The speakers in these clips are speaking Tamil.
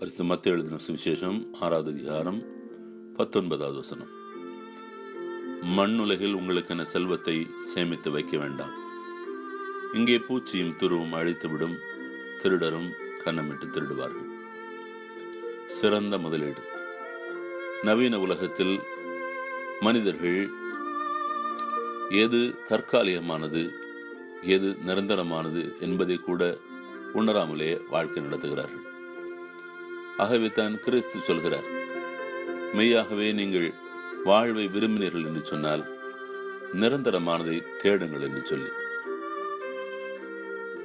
பரிசுத்த மத்தேயு எழுதின சுவிசேஷம் 6வது அதிகாரம் 19வது வசனம். மண்ணுலகில் உங்களுக்கென செல்வத்தை சேமித்து வைக்க வேண்டாம். இங்கே பூச்சியும் துருவும் அழித்துவிடும், திருடரும் கன்னமிட்டு திருடுவார்கள். சிறந்த முதலீடு. நவீன உலகத்தில் மனிதர்கள் எது தற்காலிகமானது, எது நிரந்தரமானது என்பதை கூட உணராமலே வாழ்க்கை நடத்துகிறார்கள். ஆகவே தான் கிறிஸ்து சொல்கிறார், மெய்யாகவே நீங்கள் வாழ்வை விரும்பினீர்கள் என்று சொன்னால் நிரந்தரமானதை தேடுங்கள் என்று சொல்லி.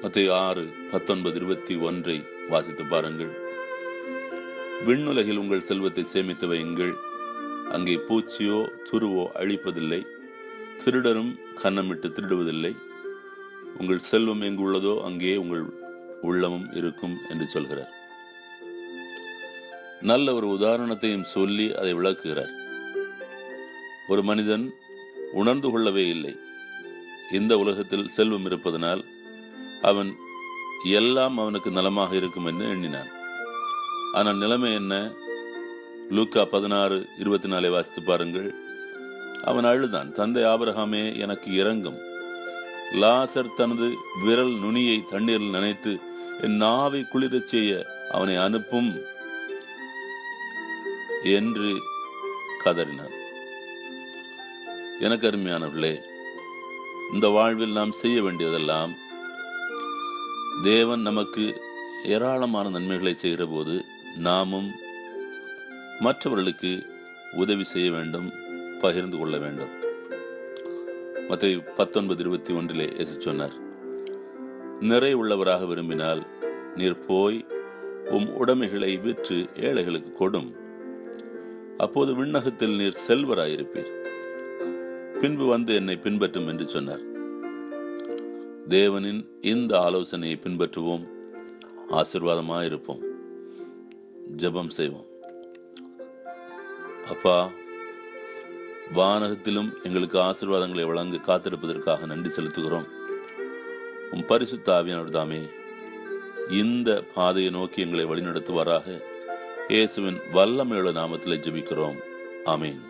மத்தேயு 6:19-21 வாசித்து பாருங்கள். விண்ணுலகில் உங்கள் செல்வத்தை சேமித்து வையுங்கள், அங்கே பூச்சியோ துருவோ அழிப்பதில்லை, திருடரும் கன்னமிட்டு திருடுவதில்லை. உங்கள் செல்வம் எங்கு உள்ளதோ அங்கே உங்கள் உள்ளமும் இருக்கும் என்று சொல்கிறார். நல்ல ஒரு உதாரணத்தையும் சொல்லி அதை விளக்குகிறார். ஒரு மனிதன் உணர்ந்து கொள்ளவே இல்லை, இந்த உலகத்தில் செல்வம் இருப்பதனால் அவன் எல்லாம் அவனுக்கு நலமாக இருக்கும் என்று எண்ணினான். ஆனால் நிலைமை என்ன? லூக்கா 16:24 வாசித்து பாருங்கள். அவன் அழுதான், தந்தை ஆபிரகாமே எனக்கு இரங்கும், லாசர் தனது விரல் நுனியை தண்ணீரில் நனைத்து என் நாவை குளிரச் செய்ய அவனை அனுப்பும் என்று கதறினான். எனக்கு அருமையானவர்களே, இந்த வாழ்வில் நாம் செய்ய வேண்டியதெல்லாம், தேவன் நமக்கு ஏராளமான நன்மைகளை செய்கிற போது நாமும் மற்றவர்களுக்கு உதவி செய்ய வேண்டும், பகிர்ந்து கொள்ள வேண்டும். மத்தேயு 19:21 இயேசு சொன்னார், நிறை உள்ளவராக விரும்பினால் நீர் போய் உம் உடைமைகளை விற்று ஏழைகளுக்கு கொடும், அப்போது விண்ணகத்தில் நீர் செல்வராயிருப்பீர், பின்பு வந்து என்னை பின்பற்றும் என்று சொன்னார். தேவனின் இந்த ஆலோசனையை பின்பற்றுவோம், ஆசீர்வாதமாயிருப்போம். ஜெபம் செய்வோம். அப்பா, வானகத்திலும் எங்களுக்கு ஆசீர்வாதங்களை வழங்க காத்திருப்பதற்காக நன்றி செலுத்துகிறோம். உம் பரிசுத்த ஆவியானவர் தாமே இந்த பாதையை நோக்கி எங்களை வழிநடத்துவாராக. இயேசுவின் வல்லமையுள்ள நாமத்தில் ஜெபிக்கிறோம். ஆமென்.